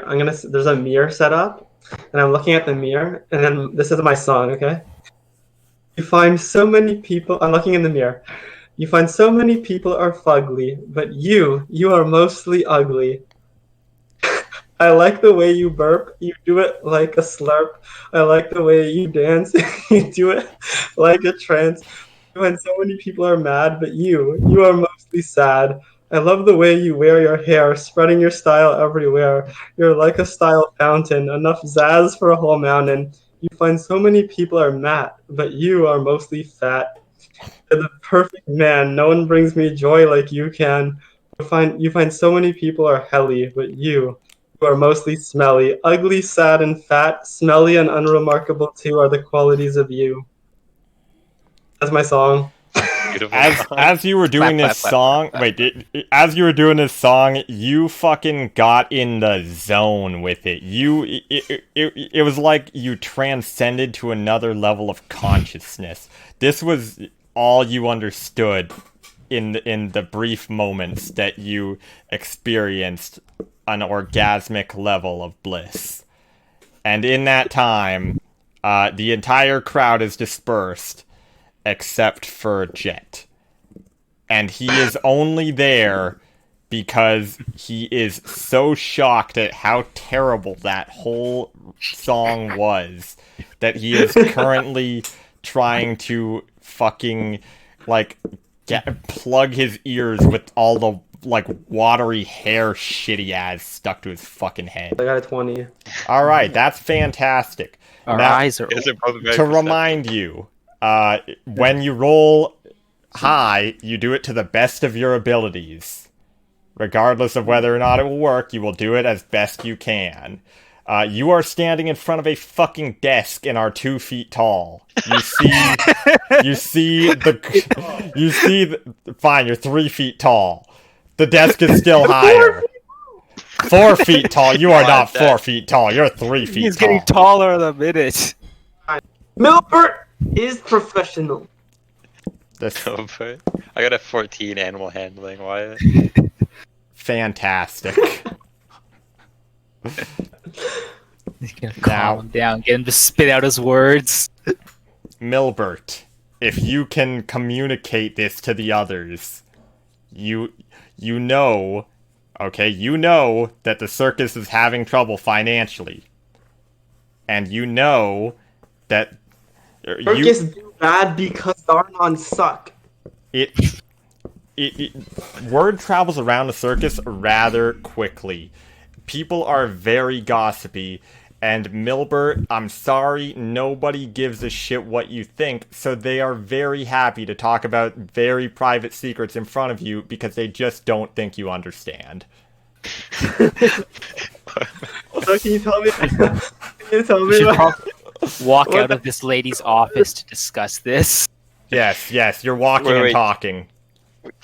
There's a mirror set up, and I'm looking at the mirror, and then this is my song, okay? You find so many people. I'm looking in the mirror. You find so many people are fugly, but you are mostly ugly. I like the way you burp. You do it like a slurp. I like the way you dance. You do it like a trance. When so many people are mad, but you are mostly sad. I love the way you wear your hair, spreading your style everywhere. You're like a style fountain, enough zazz for a whole mountain. You find so many people are mad, but you are mostly fat. You're the perfect man. No one brings me joy like you can. You find so many people are helly, but you are mostly smelly. Ugly, sad, and fat, smelly and unremarkable too are the qualities of you. That's my song. Beautiful As song. as you were doing Clap, this clap, clap, song, clap, wait, clap. as you were doing this song, you fucking got in the zone with it. It was like you transcended to another level of consciousness. This was all you understood in the brief moments that you experienced an orgasmic level of bliss. And in that time, the entire crowd is dispersed except for Jet. And he is only there because he is so shocked at how terrible that whole song was that he is currently trying to fucking, like, plug his ears with all the, like, watery hair shit he has stuck to his fucking head. I got a 20. Alright, that's fantastic. Our Now, eyes are You guys are both very to perceptive. remind you, when you roll high, you do it to the best of your abilities. Regardless of whether or not it will work, you will do it as best you can. You are standing in front of a fucking desk and are 2 feet tall. Fine, you're 3 feet tall. The desk is still higher. 4 feet tall. You are not 4 feet tall. You're 3 feet He's tall. getting taller the minute. Milbert is professional. This Oh, but I got a 14 animal handling. Why? fantastic. He's gonna Now- calm him down, get him to spit out his words. Milbert, if you can communicate this to the others, you know, okay, you know that the circus is having trouble financially. And you know that Circus do bad because Darnon suck. it word travels around the circus rather quickly. People are very gossipy, and Milbert, I'm sorry, nobody gives a shit what you think, so they are very happy to talk about very private secrets in front of you because they just don't think you understand. So can you tell me? Can you tell We me? should What, probably walk What out the- of this lady's office to discuss this. Yes, you're walking and Wait. talking.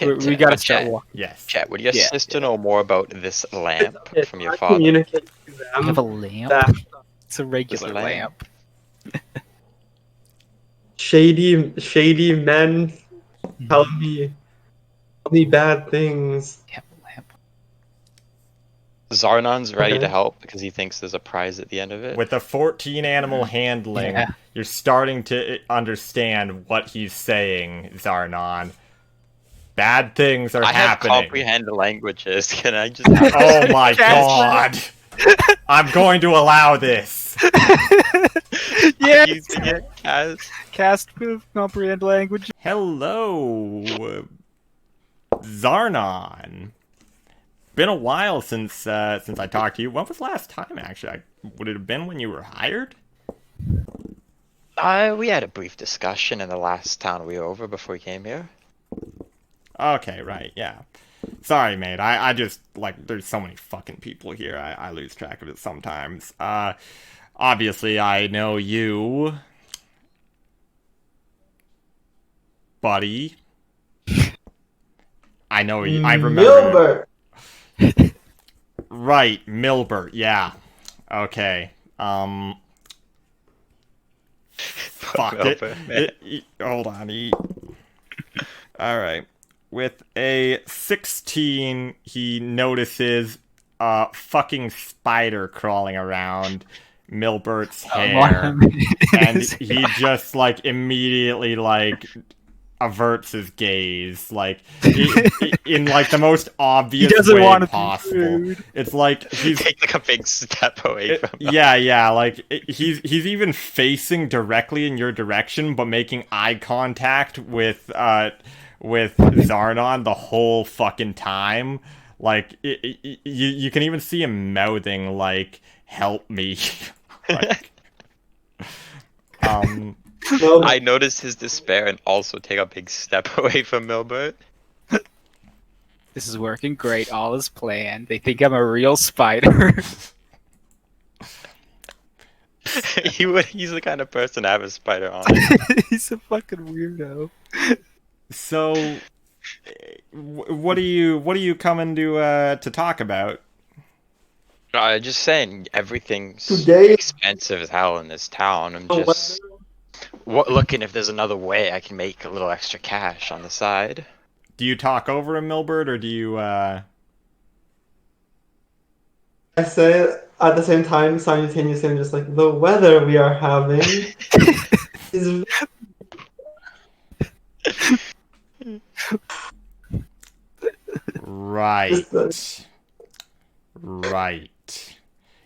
We gotta start chat. walking. Yes. Chat, would you Yeah. assist to know more about this lamp if from your I father? communicate to We have a them lamp. that It's a regular This lamp. lamp. shady men tell me bad things. We have a lamp. Zarnon's ready to Okay. help because he thinks there's a prize at the end of it. With the 14 animal handling, Yeah. you're starting to understand what he's saying, Zarnon. Bad things are I have happening. comprehend languages. Can I just? Have Oh my Yes. god! I'm going to allow this. Yeah. using it as Cast with comprehend language. Hello, Zarnon. Been a while since I talked to you. When was the last time, actually? Would it have been when you were hired? we had a brief discussion in the last town we were over before we came here. Okay, right, yeah. Sorry, mate. I just, like, there's so many fucking people here. I lose track of it sometimes. Obviously, I know you, buddy. I know you. I remember. Milbert. Right, Milbert. Yeah. Okay. Fuck it. Milbert. Hold on. All right. With a 16, he notices a fucking spider crawling around Milbert's hair, and he just like immediately like averts his gaze, like in like the most obvious way possible. It's like he's Take like a big step away from them. yeah, like he's even facing directly in your direction, but making eye contact with Zarnon the whole fucking time. Like you can even see him mouthing like, "Help me." Like, No, I noticed his despair and also take a big step away from Milbert. This is working great. All is planned. They think I'm a real spider. He's the kind of person to have a spider on. He's a fucking weirdo. so, what are you coming to talk about? Just saying, everything's Today- expensive as hell in this town. I'm just looking if there's another way I can make a little extra cash on the side. Do you talk over him, Milbert, or do you? I say at the same time, simultaneously, I'm just like, the weather we are having is Right. Right.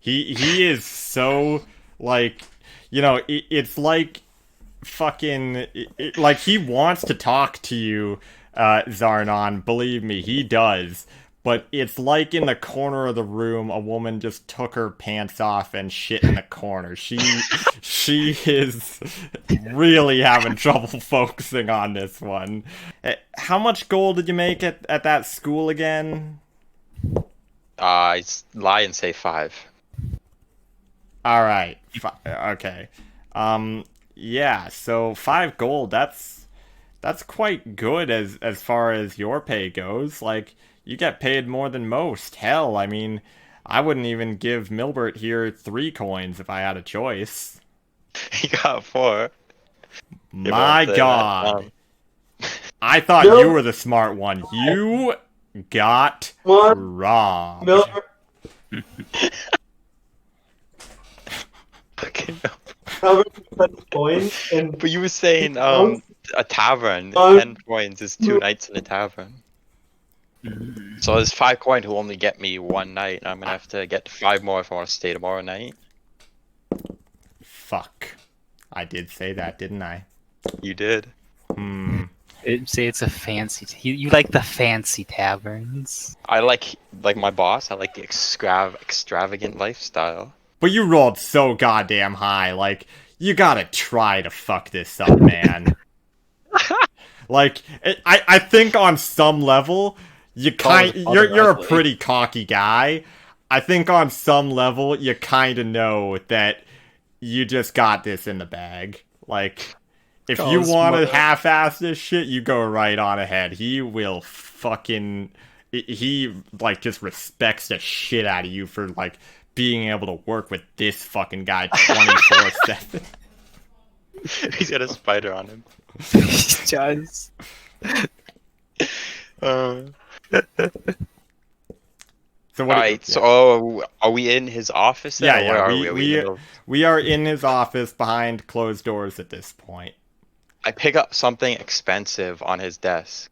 He is so like, it's like fucking like he wants to talk to you, Zarnon, believe me, he does. But it's like in the corner of the room, a woman just took her pants off and shit in the corner. She is really having trouble focusing on this one. How much gold did you make at that school again? I lie and say 5. All right. Okay. Yeah. So 5 gold. That's quite good as far as your pay goes. Like, you get paid more than most. Hell, I mean, I wouldn't even give Milbert here 3 coins if I had a choice. He got 4. My God. I thought you were the smart one. You got robbed. Milbert. Fucking Coins and But you were saying a tavern, 10 coins is 2 nights in a tavern. So there's 5 coin who only get me 1 night, and I'm gonna have to get 5 more if I want to stay tomorrow night. Fuck. I did say that, didn't I? You did. Say it's a fancy. You like the fancy taverns. I like my boss. I like the extravagant lifestyle. But you rolled so goddamn high. Like, you gotta try to fuck this up, man. Like, I think on some level, you're a pretty cocky guy. I think on some level, you kind of know that you just got this in the bag. Like, if you want to half-ass this shit, you go right on ahead. He will fucking... He, like, just respects the shit out of you for, like, being able to work with this fucking guy 24/7. He's got a spider on him. He does. So what? Right. So, are we in his office? Then, Yeah, or where yeah. Are we? We are in his office behind closed doors at this point. I pick up something expensive on his desk.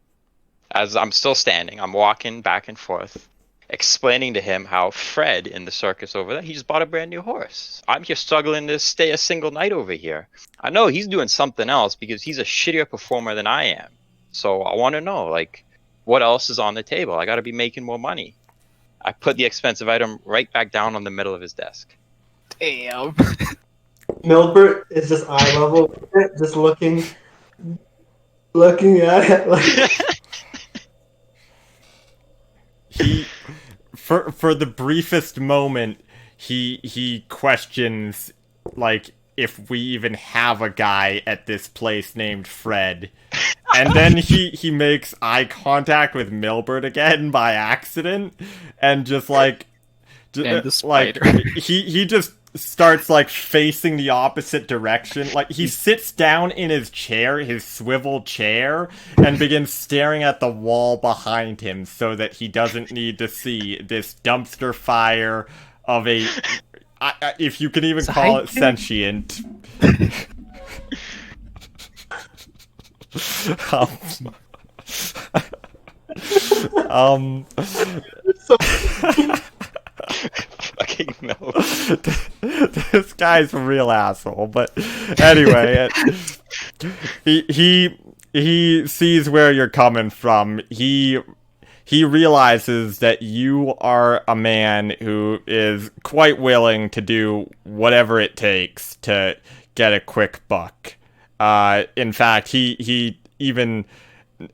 As I'm still standing, I'm walking back and forth, explaining to him how Fred in the circus over there, he just bought a brand new horse. I'm here struggling to stay a single night over here. I know he's doing something else because he's a shittier performer than I am. So I want to know, like, what else is on the table? I got to be making more money. I put the expensive item right back down on the middle of his desk. Damn. Milbert is just eye level, just looking at it like. He, for the briefest moment, he questions, like, if we even have a guy at this place named Fred. And then he makes eye contact with Milbert again by accident, and just like, And the spider. he just starts like facing the opposite direction. Like he sits down in his chair, his swivel chair, and begins staring at the wall behind him so that he doesn't need to see this dumpster fire of a if you can even call it sentient. So Fucking no. This guy's a real asshole, but anyway, he sees where you're coming from. He realizes that you are a man who is quite willing to do whatever it takes to get a quick buck. In fact, he even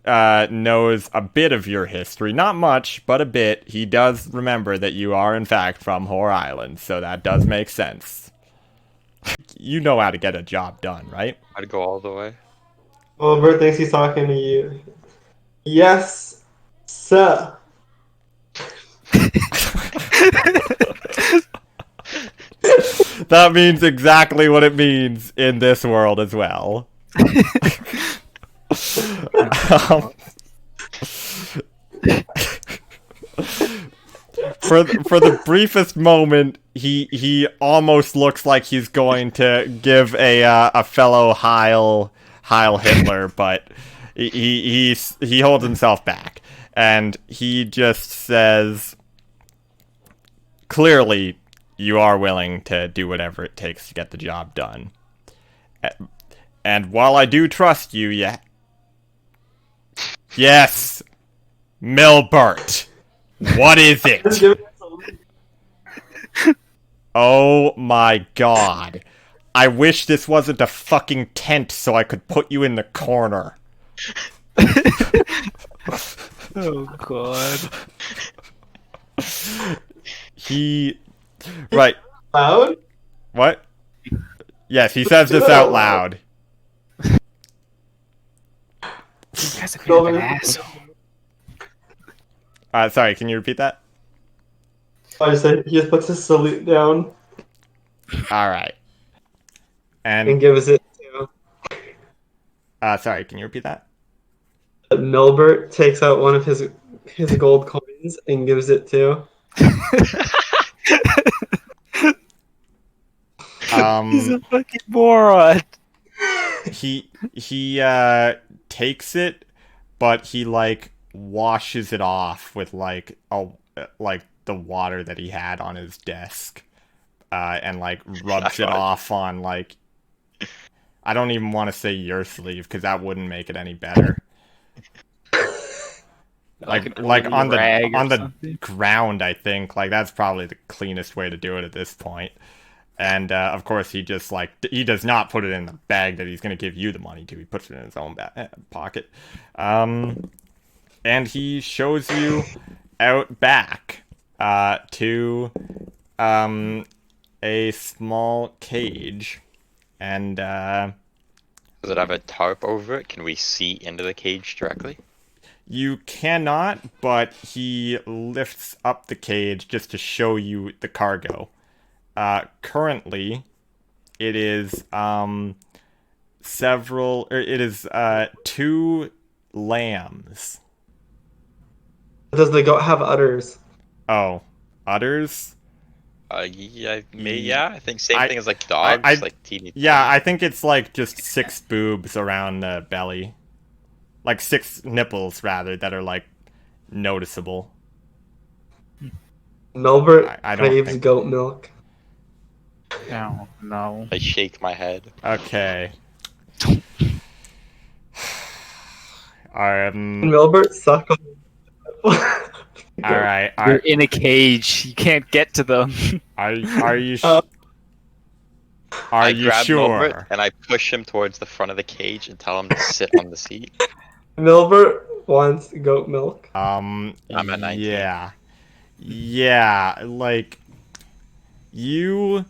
knows a bit of your history. Not much, but a bit. He does remember that you are, in fact, from Whore Island, so that does make sense. You know how to get a job done, right? I'd go all the way. Wilbur thinks he's talking to you. Yes, sir. That means exactly what it means in this world as well. For the briefest moment, he almost looks like he's going to give a fellow Heil Hitler, but he holds himself back, and he just says, "Clearly, you are willing to do whatever it takes to get the job done. And while I do trust you, yes, Milbert, what is it? Oh my god. I wish this wasn't a fucking tent so I could put you in the corner." Oh god. Right. Loud? What? Yes, he says this out loud. You guys are being an asshole. Sorry, can you repeat that? I just said he just puts his salute down Alright. and And, gives it to sorry, can you repeat that? Milbert. Takes out one of his gold coins and gives it to. He's a fucking moron. He takes it, but he like washes it off with like the water that he had on his desk, and like rubs it off on like, I don't even want to say your sleeve because that wouldn't make it any better. Like on the ground, I think. Like that's probably the cleanest way to do it at this point. And of course, he just like he does not put it in the bag that he's going to give you the money to. He puts it in his own pocket, and he shows you out back to a small cage, and Does it have a tarp over it? Can we see into the cage directly? you cannot. But he lifts up the cage just to show you the cargo. Currently, it is two lambs. Does the goat have udders? Oh, udders? Yeah, I think same thing as like dogs, like teeny. Yeah, I think it's like just 6 boobs around the belly. Like 6 nipples, rather, that are like noticeable. Milbert I don't craves think- goat milk. Oh no. I shake my head. Okay. Milbert suck on. Alright. You're in a cage. You can't get to them. Are you I are you grab sure? Milbert and I push him towards the front of the cage and tell him to sit on the seat. Milbert wants goat milk. I'm at 19. Yeah, like you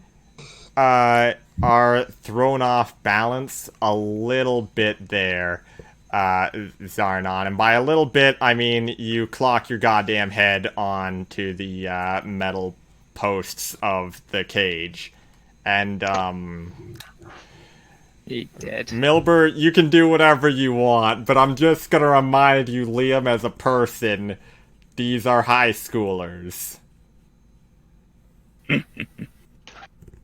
are thrown off balance a little bit there, Zarnon, and by a little bit I mean you clock your goddamn head onto the metal posts of the cage, And, He did. Milbert, you can do whatever you want, but I'm just gonna remind you, Liam, as a person, these are high schoolers.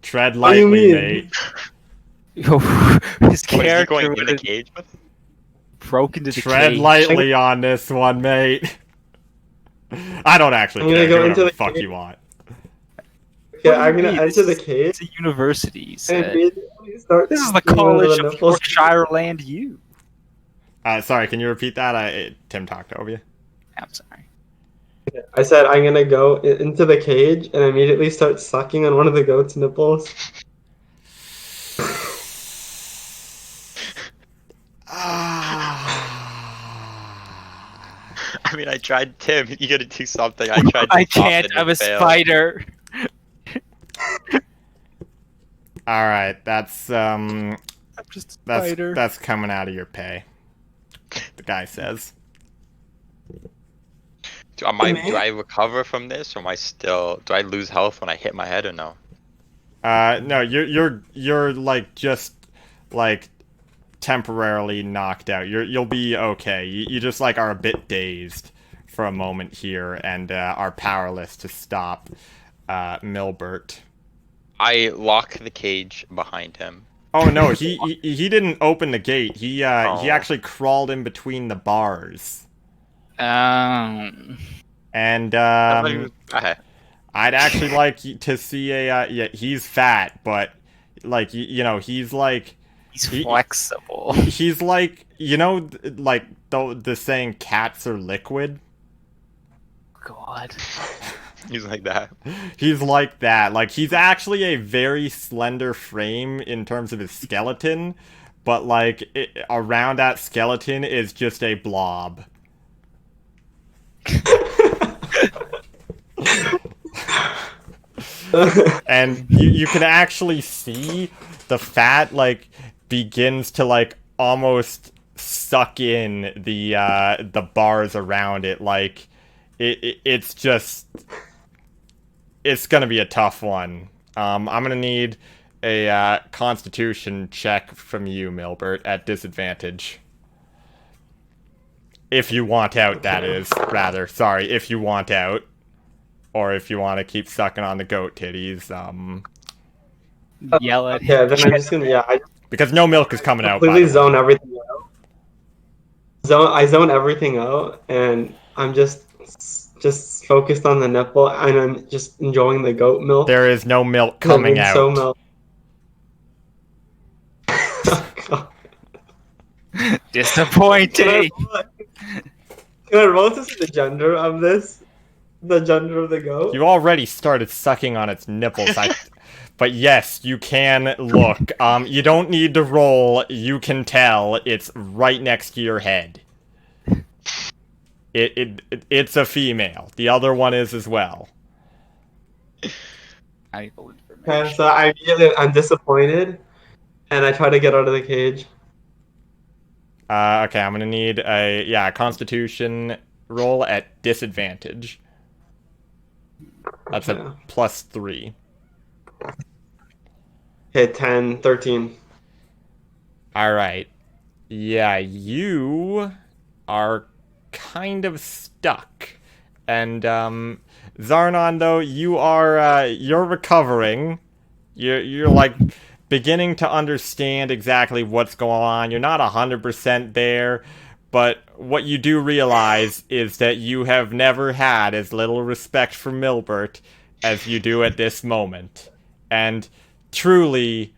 Tread What do you lightly, mean? mate. His What, is he character going in would the have cage with? broken to the Tread cage. lightly on this one, mate. I don't actually I'm gonna care. go Do into whatever the the fuck cage. you want. Okay, What do you I'm gonna mean? enter the It's cage a university, he and said. immediately start. This is the sucking one of college the of nipples. Yorkshire Land U. Sorry, can you repeat that? Tim talked over you. I'm sorry. I said I'm gonna go into the cage and immediately start sucking on one of the goat's nipples. I mean, I tried, Tim. You gotta do something. I tried to I stop can't. it I'm and a failed. spider. Alright, that's I'm just a spider. that's coming out of your pay. The guy says. Do I recover from this, or am I still? Do I lose health when I hit my head, or no? No, you're like just like temporarily knocked out. You'll be okay. You just like are a bit dazed for a moment here and are powerless to stop Milbert. I lock the cage behind him. Oh no, he didn't open the gate. He Oh. actually crawled in between the bars. And I thought he was fat. I'd actually like to see a yeah, he's fat, but like you know, he's like He's flexible. he's like, you know, like the saying cats are liquid. God. He's like that. He's like that. Like he's actually a very slender frame in terms of his skeleton, but like around that skeleton is just a blob. And you can actually see the fat like begins to like almost suck in the bars around it. Like it's just it's gonna be a tough one. I'm gonna need a Constitution check from you, Milbert, at disadvantage. If you want out, that is. Rather, sorry, if you want out. Or if you want to keep sucking on the goat titties, Yell at Yeah, him. then I'm just gonna I because no milk is coming out, by completely the way. zone everything out. I zone everything out, and I'm just focused on the nipple, and I'm just enjoying the goat milk. There is no milk coming out. So milk. God. Disappointing. Can I roll to see the gender of this? The gender of the goat? You already started sucking on its nipples, but yes, you can look. You don't need to roll. You can tell it's right next to your head. It's a female. The other one is as well. Valuable information. And so I'm disappointed, and I try to get out of the cage. Okay, I'm gonna need a Constitution roll at disadvantage. That's a +3. Hit 10, 13. Alright. Yeah, you are kind of stuck. And, Zarnon, though, you're recovering. You're like, beginning to understand exactly what's going on. You're not 100% there, but what you do realize is that you have never had as little respect for Milbert as you do at this moment. And truly,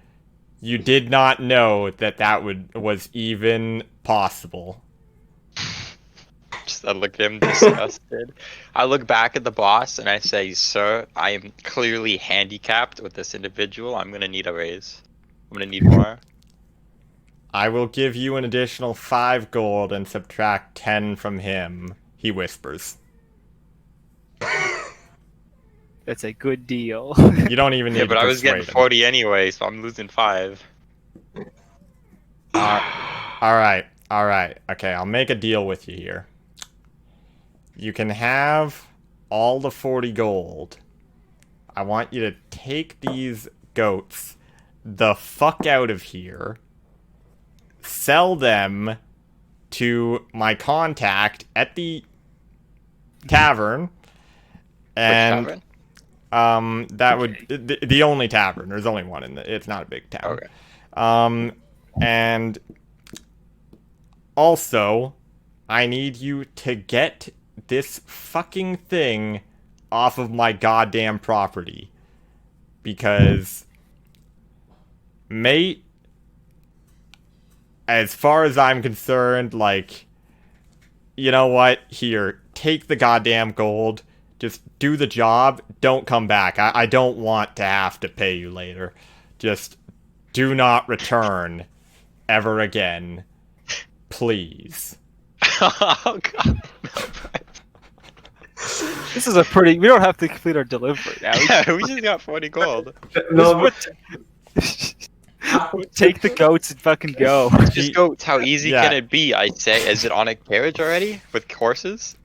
you did not know that was even possible. Just I look at him disgusted. I look back at the boss and I say, "Sir, I am clearly handicapped with this individual. I'm gonna need a raise. I'm gonna need more." I will give you an additional 5 gold and subtract 10 from him, he whispers. That's a good deal. You don't even need Yeah, but to I was getting persuade him. 40 anyway, so I'm losing 5. Alright. Okay, I'll make a deal with you here. You can have all the 40 gold. I want you to take these goats the fuck out of here, sell them to my contact at the tavern, and Which that would the only tavern. There's only one in it's not a big town. Okay. And also, I need you to get this fucking thing off of my goddamn property. Because, mate, as far as I'm concerned, like, you know what? Here, take the goddamn gold. Just do the job. Don't come back. I don't want to have to pay you later. Just do not return ever again. Please. Oh god. This is a pretty. We don't have to complete our delivery now. Yeah, we just got 40 gold. No, Take the goats and fucking go. Just goats. How easy Yeah. can it be? I say. Is it on a carriage already with horses?